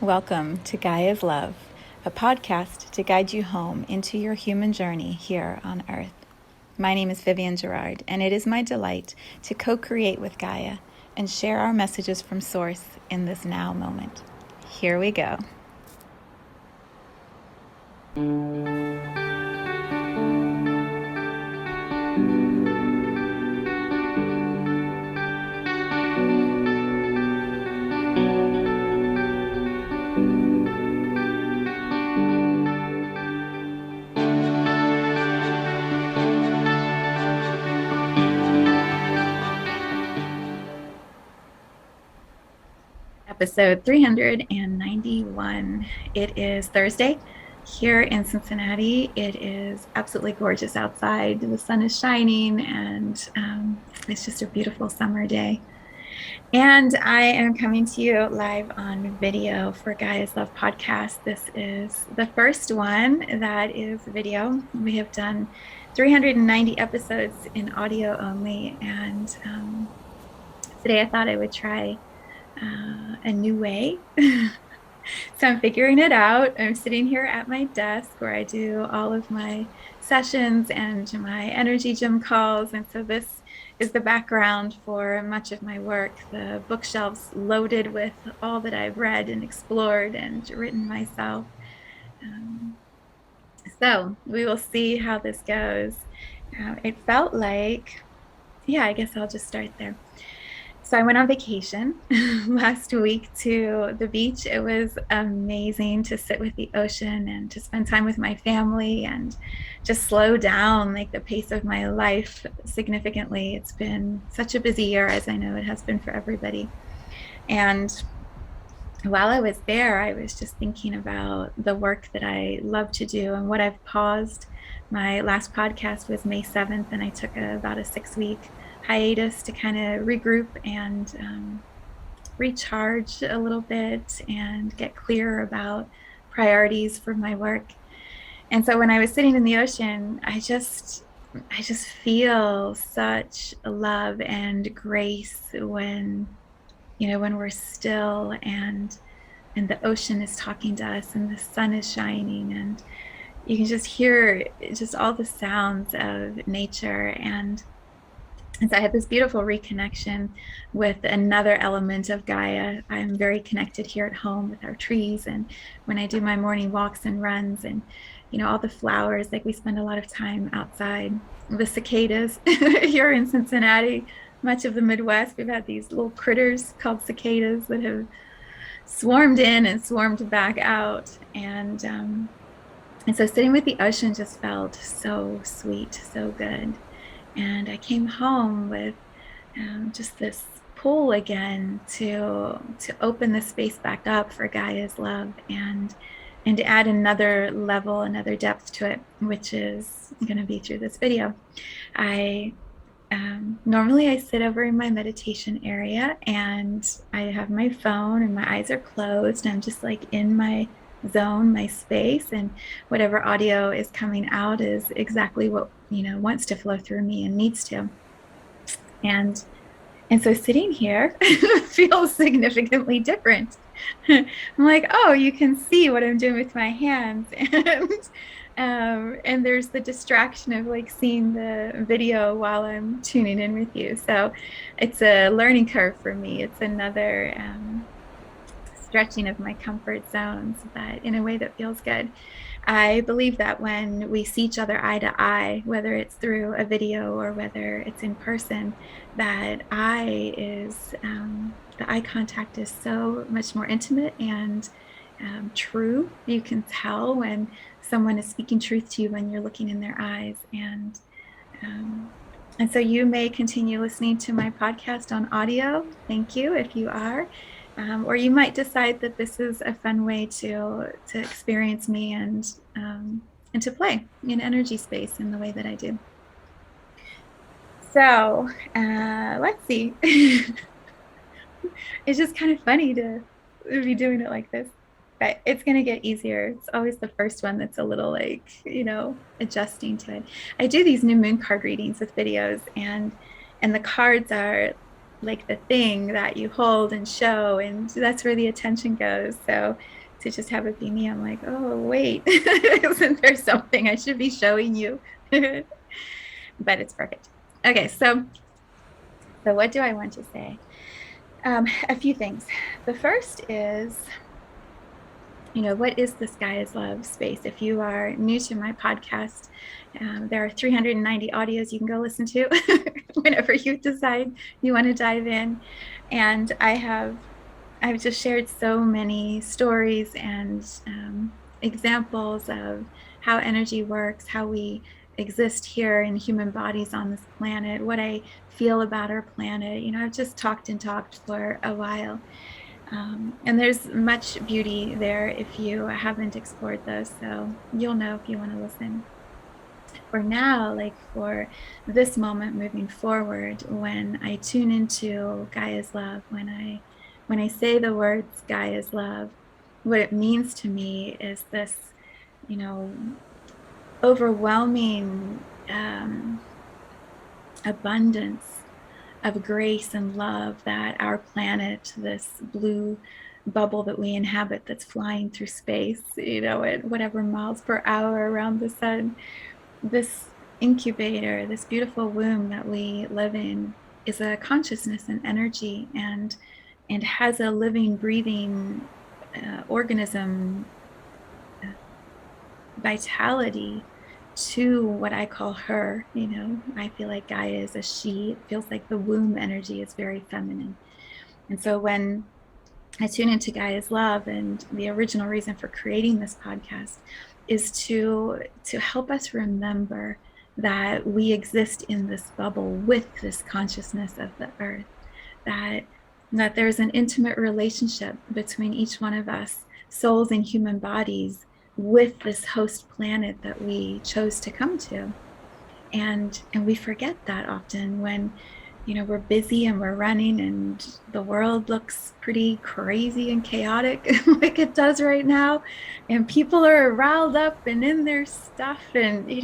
Welcome to Gaia's Love, a podcast to guide you home into your human journey here on Earth. My name is Vivienne Gerard, and it is my delight to co-create with Gaia and share our messages from Source in this now moment. Here we go. Episode 391. It is Thursday here in Cincinnati. It is absolutely gorgeous outside. The sun is shining and it's just a beautiful summer day. And I am coming to you live on video for Gaia's Love podcast. This is the first one that is video. We have done 390 episodes in audio only. And today I thought I would try a new way. So I'm figuring it out. I'm sitting here at my desk where I do all of my sessions and my energy gym calls. And so this is the background for much of my work. The bookshelves loaded with all that I've read and explored and written myself. So we will see how this goes. It felt like, I guess I'll just start there. So I went on vacation last week to the beach. It was amazing to sit with the ocean and to spend time with my family and just slow down like the pace of my life significantly. It's been such a busy year, as I know it has been for everybody. And while I was there, I was just thinking about the work that I love to do and what I've paused. My last podcast was May 7th, and I took about a 6-week hiatus to kind of regroup and recharge a little bit and get clear about priorities for my work. And so when I was sitting in the ocean, I just feel such love and grace when we're still and the ocean is talking to us and the sun is shining and you can just hear just all the sounds of nature. And so I had this beautiful reconnection with another element of Gaia. I'm very connected here at home with our trees. And when I do my morning walks and runs and, all the flowers, like we spend a lot of time outside. The cicadas here in Cincinnati, much of the Midwest, we've had these little critters called cicadas that have swarmed in and swarmed back out. And so sitting with the ocean just felt so sweet, so good. And I came home with just this pull again to open the space back up for Gaia's love and to add another level, another depth to it, which is going to be through this video. Normally I sit over in my meditation area and I have my phone and my eyes are closed. And I'm just like in my zone, my space, and whatever audio is coming out is exactly what wants to flow through me and needs to. And so sitting here feels significantly different. I'm like, oh, you can see what I'm doing with my hands, and there's the distraction of like seeing the video while I'm tuning in with you. So it's a learning curve for me. It's another stretching of my comfort zones, but in a way that feels good. I believe that when we see each other eye to eye, whether it's through a video or whether it's in person, that the eye contact is so much more intimate and true. You can tell when someone is speaking truth to you when you're looking in their eyes. And so you may continue listening to my podcast on audio. Thank you if you are. Or you might decide that this is a fun way to experience me and to play in energy space in the way that I do. So let's see. It's just kind of funny to be doing it like this, but it's going to get easier. It's always the first one that's a little like, adjusting to it. I do these new moon card readings with videos and the cards are like the thing that you hold and show, and that's where the attention goes. So to just have it be me, I'm like, oh wait, isn't there something I should be showing you? But it's perfect. Okay, so what do I want to say? A few things. The first is, what is this Gaia's Love space? If you are new to my podcast, there are 390 audios you can go listen to whenever you decide you want to dive in. And I've just shared so many stories and examples of how energy works, how we exist here in human bodies on this planet, what I feel about our planet. I've just talked and talked for a while. And there's much beauty there if you haven't explored those. So you'll know if you want to listen. For now, like for this moment moving forward, when I tune into Gaia's love, when I say the words Gaia's love, what it means to me is this, you know, overwhelming abundance of grace and love that our planet, this blue bubble that we inhabit that's flying through space, at whatever miles per hour around the sun, this incubator, this beautiful womb that we live in is a consciousness and energy, and has a living, breathing organism vitality to what I call her. I feel like Gaia is a she. It feels like the womb energy is very feminine. And so when I tune into Gaia's love, and the original reason for creating this podcast is to help us remember that we exist in this bubble with this consciousness of the earth, that there's an intimate relationship between each one of us, souls in human bodies, with this host planet that we chose to come to. And we forget that often when we're busy and we're running and the world looks pretty crazy and chaotic like it does right now, and people are riled up and in their stuff, and it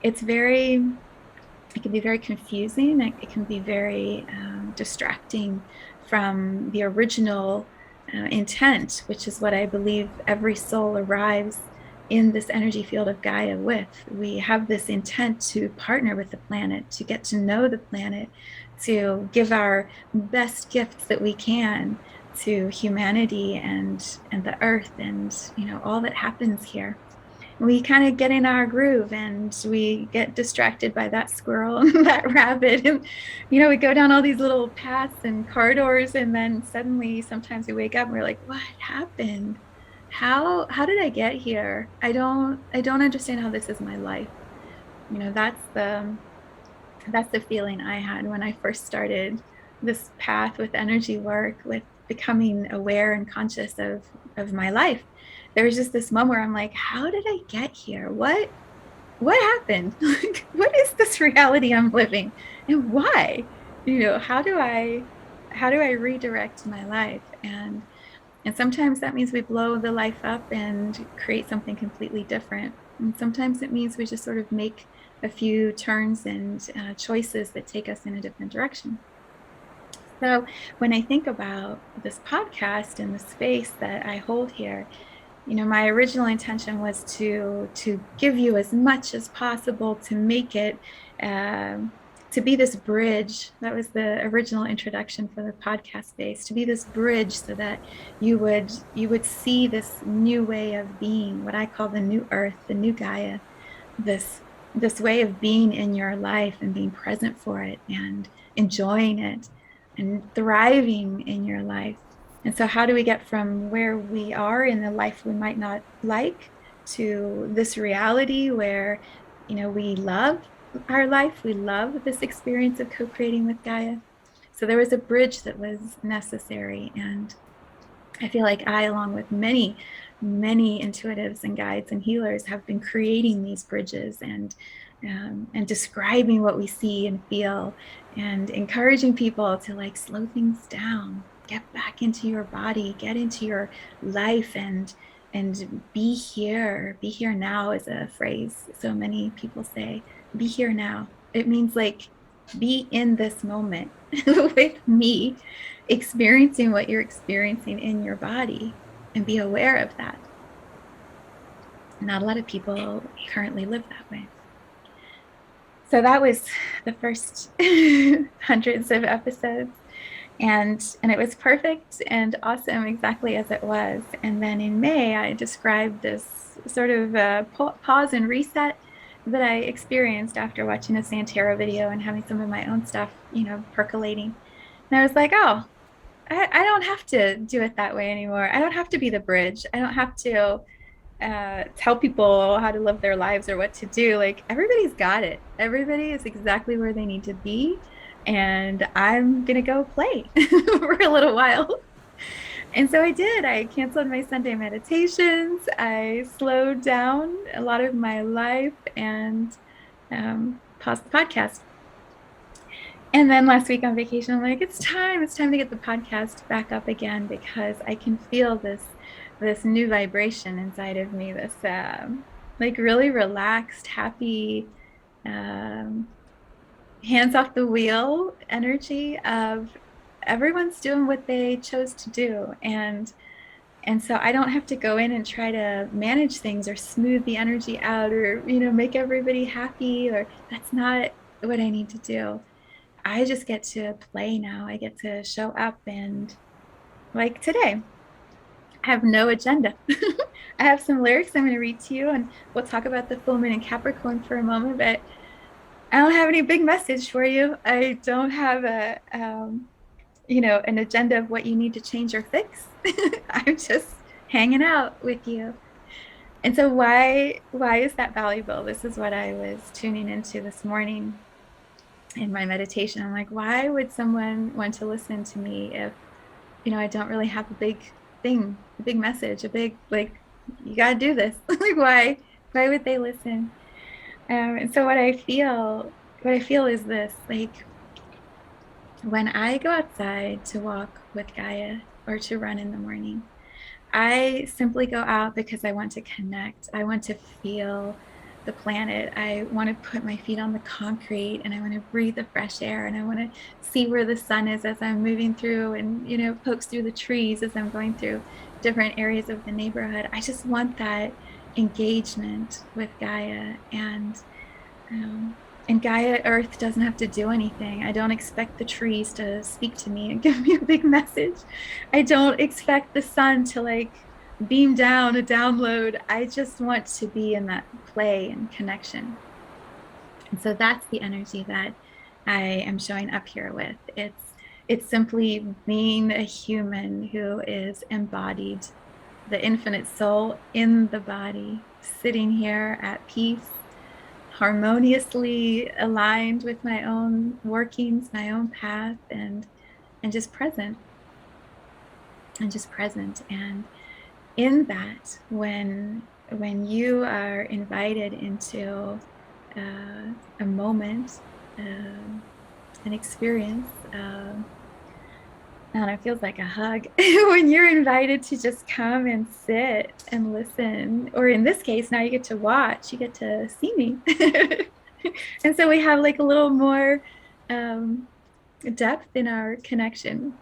can be very confusing. It can be very distracting from the original intent, which is what I believe every soul arrives in this energy field of Gaia with. We have this intent to partner with the planet, to get to know the planet, to give our best gifts that we can to humanity and the earth, and all that happens here. We kind of get in our groove and we get distracted by that squirrel and that rabbit, and we go down all these little paths and corridors, and then suddenly sometimes we wake up and we're like, what happened? How did I get here? I don't understand how this is my life. That's the feeling I had when I first started this path with energy work, with becoming aware and conscious of my life. There was just this moment where I'm like, how did I get here? What happened? Like, what is this reality I'm living, and why? How do I redirect my life? And sometimes that means we blow the life up and create something completely different. And sometimes it means we just sort of make a few turns and choices that take us in a different direction. So when I think about this podcast and the space that I hold here, my original intention was to give you as much as possible, to make it to be this bridge. That was the original introduction for the podcast space, to be this bridge so that you would see this new way of being, what I call the new earth, the new Gaia, this way of being in your life and being present for it and enjoying it and thriving in your life. And so how do we get from where we are in the life we might not like to this reality where, we love our life, we love this experience of co-creating with Gaia? So there was a bridge that was necessary. And I feel like I, along with many, many intuitives and guides and healers, have been creating these bridges and describing what we see and feel, and encouraging people to like slow things down, get back into your body, get into your life, and be here. Be here now is a phrase so many people say. Be here now. It means like be in this moment with me, experiencing what you're experiencing in your body, and be aware of that. Not a lot of people currently live that way. So that was the first hundreds of episodes, and it was perfect and awesome exactly as it was. And then in May, I described this sort of pause and reset that I experienced after watching a Santero video and having some of my own stuff, percolating. And I was like, oh, I don't have to do it that way anymore. I don't have to be the bridge. I don't have to tell people how to live their lives or what to do. Like, everybody's got it. Everybody is exactly where they need to be. And I'm going to go play for a little while. And so I did. I canceled my Sunday meditations. I slowed down a lot of my life and paused the podcast. And then last week on vacation, I'm like, it's time to get the podcast back up again, because I can feel this new vibration inside of me, this like really relaxed, happy, hands off the wheel energy of everyone's doing what they chose to do. And so I don't have to go in and try to manage things or smooth the energy out or, make everybody happy, or that's not what I need to do. I just get to play now. I get to show up, and like today, I have no agenda. I have some lyrics I'm going to read to you, and we'll talk about the full moon in Capricorn for a moment, but I don't have any big message for you. I don't have an agenda of what you need to change or fix. I'm just hanging out with you. And so why is that valuable? This is what I was tuning into this morning in my meditation. I'm like, why would someone want to listen to me if, I don't really have a big thing, a big message, a big, like, you got to do this. Like, why would they listen? And so what I feel is this, like, when I go outside to walk with Gaia or to run in the morning, I simply go out because I want to connect. I want to feel the planet. I want to put my feet on the concrete, and I want to breathe the fresh air, and I want to see where the sun is as I'm moving through, and pokes through the trees as I'm going through different areas of the neighborhood. I just want that engagement with Gaia, and Gaia Earth doesn't have to do anything. I don't expect the trees to speak to me and give me a big message. I don't expect the sun to like beam down a download. I just want to be in that play and connection. And so that's the energy that I am showing up here with. It's simply being a human who is embodied, the infinite soul in the body, sitting here at peace, harmoniously aligned with my own workings, my own path, and just present. And in that, when you are invited into a moment, an experience, and it feels like a hug when you're invited to just come and sit and listen, or in this case, now you get to watch, you get to see me. And so we have like a little more depth in our connection.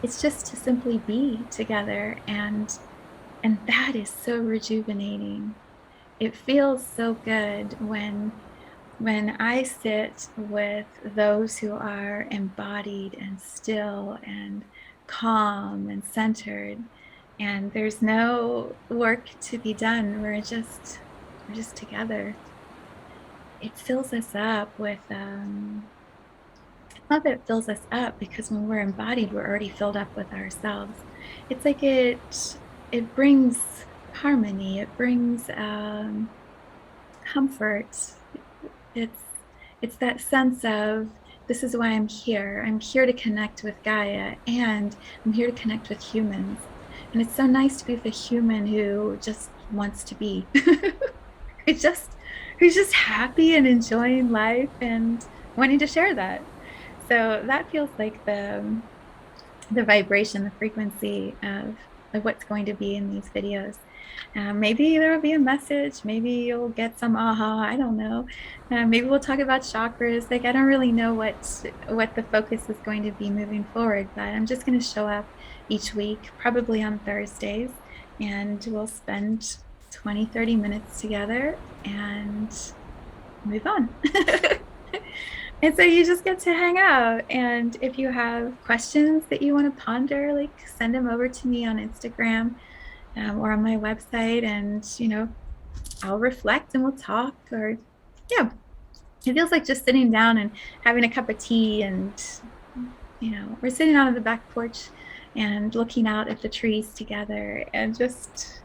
It's just to simply be together, and that is so rejuvenating. It feels so good when I sit with those who are embodied and still and calm and centered, and there's no work to be done. We're just together. It fills us up with it's not that it fills us up, because when we're embodied, we're already filled up with ourselves. It's like it brings harmony. It brings comfort. It's that sense of, this is why I'm here. I'm here to connect with Gaia, and I'm here to connect with humans. And it's so nice to be with a human who just wants to be. who's just happy and enjoying life and wanting to share that. So that feels like the vibration, the frequency of what's going to be in these videos. Maybe there will be a message. Maybe you'll get some aha. I don't know. Maybe we'll talk about chakras. Like, I don't really know what the focus is going to be moving forward, but I'm just going to show up each week, probably on Thursdays, and we'll spend 20-30 minutes together and move on. And so you just get to hang out. And if you have questions that you want to ponder, like, send them over to me on Instagram, or on my website, and I'll reflect and we'll talk. Or yeah, it feels like just sitting down and having a cup of tea, and we're sitting out on the back porch and looking out at the trees together, and just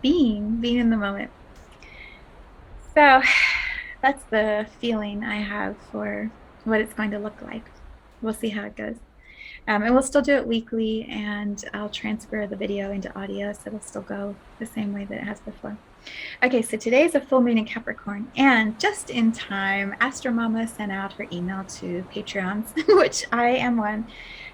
being in the moment. So that's the feeling I have for what it's going to look like. We'll see how it goes. And we'll still do it weekly, and I'll transfer the video into audio, so it'll still go the same way that it has before. Okay, so today is a full moon in Capricorn, and just in time, Astro Mama sent out her email to Patreons, which I am one,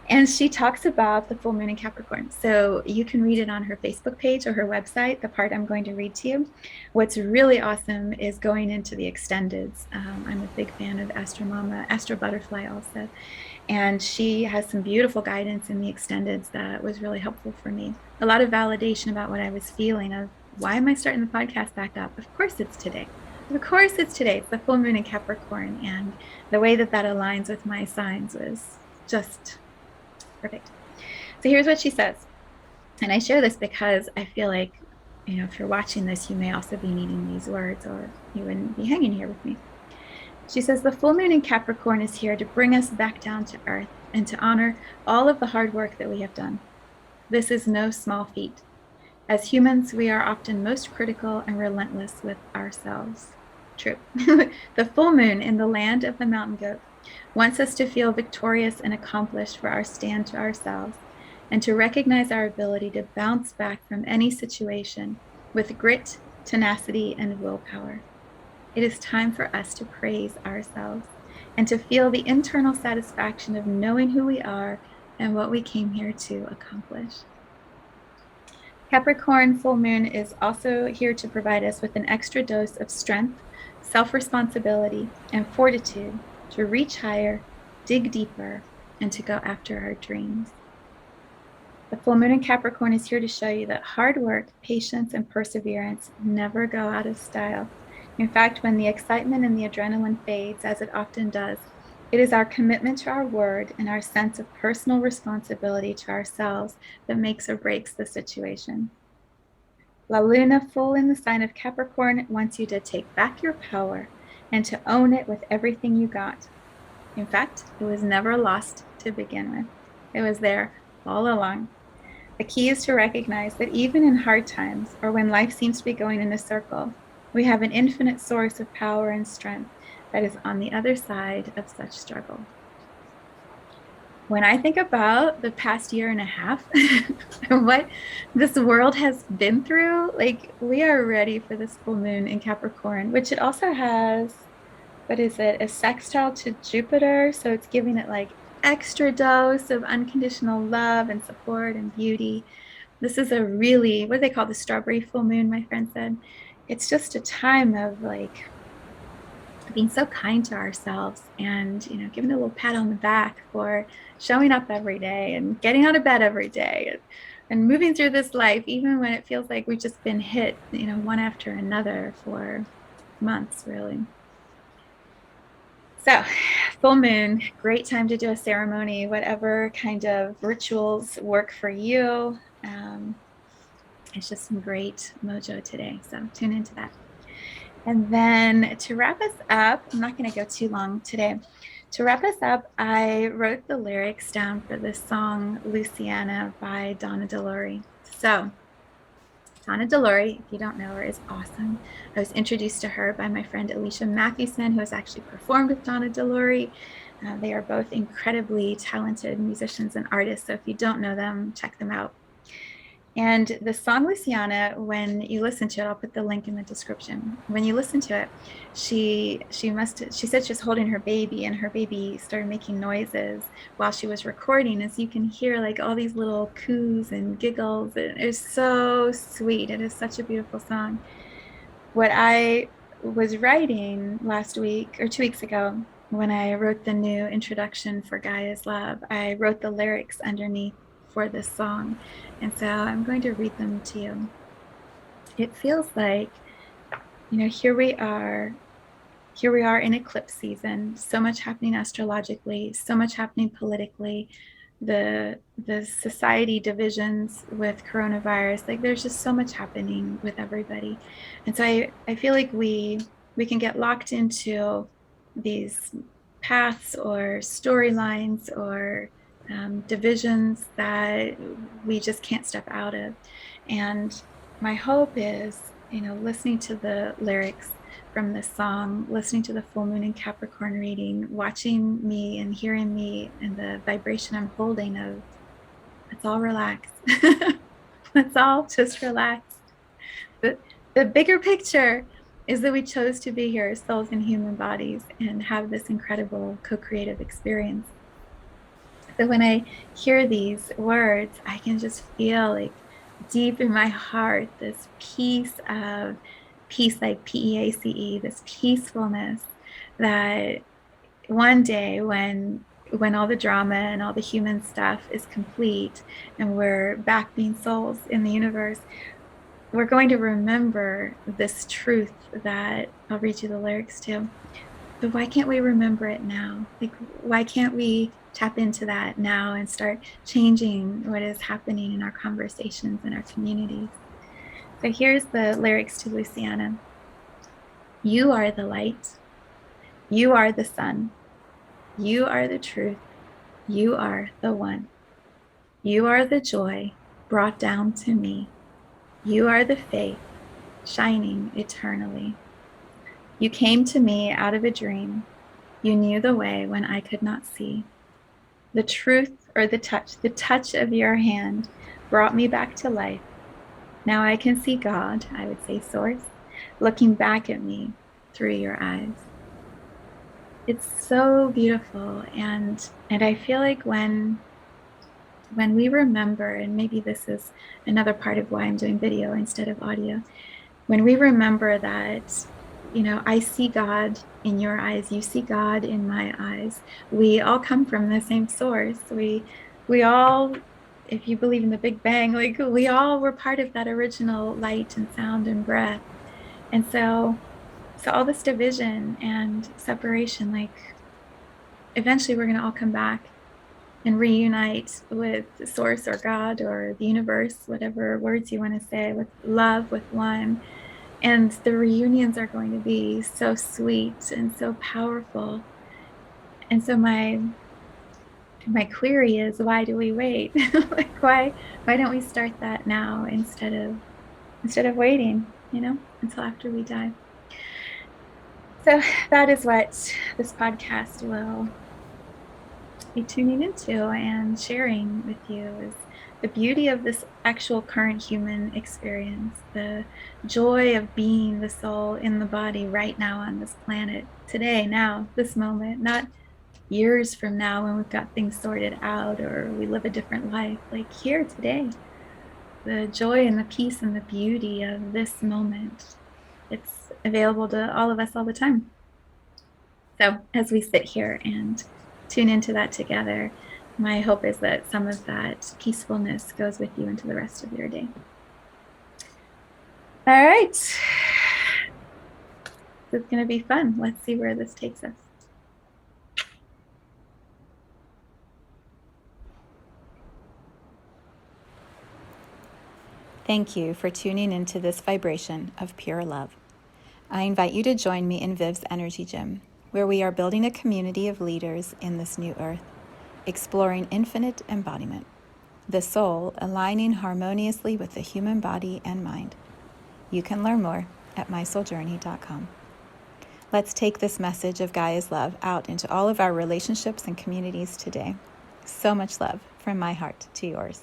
and she talks about the full moon in Capricorn. So you can read it on her Facebook page or her website, the part I'm going to read to you. What's really awesome is going into the extendeds. I'm a big fan of Astro Mama, Astro Butterfly also. And she has some beautiful guidance in the extendeds that was really helpful for me. A lot of validation about what I was feeling of, why am I starting the podcast back up? Of course it's today. Of course it's today. It's the full moon in Capricorn. And the way that aligns with my signs was just perfect. So here's what she says. And I share this because I feel like, if you're watching this, you may also be needing these words, or you wouldn't be hanging here with me. She says, the full moon in Capricorn is here to bring us back down to earth and to honor all of the hard work that we have done. This is no small feat. As humans, we are often most critical and relentless with ourselves. True. The full moon in the land of the mountain goat wants us to feel victorious and accomplished for our stand to ourselves, and to recognize our ability to bounce back from any situation with grit, tenacity, and willpower. It is time for us to praise ourselves and to feel the internal satisfaction of knowing who we are and what we came here to accomplish. Capricorn full moon is also here to provide us with an extra dose of strength, self-responsibility, and fortitude to reach higher, dig deeper, and to go after our dreams. The full moon in Capricorn is here to show you that hard work, patience, and perseverance never go out of style. In fact, when the excitement and the adrenaline fades, as it often does, it is our commitment to our word and our sense of personal responsibility to ourselves that makes or breaks the situation. La Luna full in the sign of Capricorn wants you to take back your power and to own it with everything you got. In fact, it was never lost to begin with. It was there all along. The key is to recognize that even in hard times, or when life seems to be going in a circle, we have an infinite source of power and strength that is on the other side of such struggle. When I think about the past year and a half and what this world has been through, like, we are ready for this full moon in Capricorn, which it also has, a sextile to Jupiter. So it's giving it like extra dose of unconditional love and support and beauty. This is a really, what do they call the strawberry full moon, my friend said. It's just a time of like being so kind to ourselves, and giving a little pat on the back for showing up every day and getting out of bed every day, and moving through this life even when it feels like we've just been hit one after another for months, really. So full moon, great time to do a ceremony, whatever kind of rituals work for you. It's just some great mojo today, so tune into that. And then to wrap us up, I'm not going to go too long today. To wrap us up, I wrote the lyrics down for this song, Luciana by Donna Delorey. So Donna Delorey, if you don't know her, is awesome. I was introduced to her by my friend Alicia Mathewson, who has actually performed with Donna Delorey. They are both incredibly talented musicians and artists. So if you don't know them, check them out. And the song Luciana, when you listen to it, I'll put the link in the description. When you listen to it, she said she was holding her baby, and her baby started making noises while she was recording, as you can hear like all these little coos and giggles. It is so sweet. It is such a beautiful song. What I was writing last week or 2 weeks ago, when I wrote the new introduction for Gaia's Love, I wrote the lyrics underneath for this song. And so I'm going to read them to you. It feels like, here we are in eclipse season, so much happening astrologically, so much happening politically, the society divisions with coronavirus, like there's just so much happening with everybody. And so I feel like we can get locked into these paths or storylines or divisions that we just can't step out of. And my hope is, listening to the lyrics from this song, listening to the full moon in Capricorn reading, watching me and hearing me and the vibration I'm holding of, let's all relax. Let's all just relax. The, the bigger picture is that we chose to be here, souls in human bodies, and have this incredible co-creative experience. So when I hear these words, I can just feel like deep in my heart this peace, like Peace, this peacefulness that one day when all the drama and all the human stuff is complete and we're back being souls in the universe, we're going to remember this truth that I'll read you the lyrics to. But why can't we remember it now? Like, why can't we tap into that now and start changing what is happening in our conversations and our communities? So here's the lyrics to Luciana. You are the light. You are the sun. You are the truth. You are the one. You are the joy brought down to me. You are the faith shining eternally. You came to me out of a dream. You knew the way when I could not see. The truth or the touch of your hand brought me back to life. Now I can see God, I would say source, looking back at me through your eyes. It's so beautiful. And I feel like when we remember, and maybe this is another part of why I'm doing video instead of audio, when we remember that, I see God in your eyes, you see God in my eyes, we all come from the same source. We all, if you believe in the Big Bang, like we all were part of that original light and sound and breath. And so all this division and separation, like eventually we're going to all come back and reunite with source or God or the universe, whatever words you want to say, with love, with one. And the reunions are going to be so sweet and so powerful. And so my query is, why do we wait? Like, why don't we start that now instead of waiting, until after we die? So that is what this podcast will be tuning into and sharing with you, is the beauty of this actual current human experience, the joy of being the soul in the body right now on this planet, today, now, this moment, not years from now when we've got things sorted out or we live a different life. Like here today, the joy and the peace and the beauty of this moment, it's available to all of us all the time. So as we sit here and tune into that together, my hope is that some of that peacefulness goes with you into the rest of your day. All right. This is going to be fun. Let's see where this takes us. Thank you for tuning into this vibration of pure love. I invite you to join me in Viv's Energy Gym, where we are building a community of leaders in this new earth, exploring infinite embodiment, the soul aligning harmoniously with the human body and mind. You can learn more at mysouljourney.com. Let's take this message of Gaia's love out into all of our relationships and communities today. So much love from my heart to yours.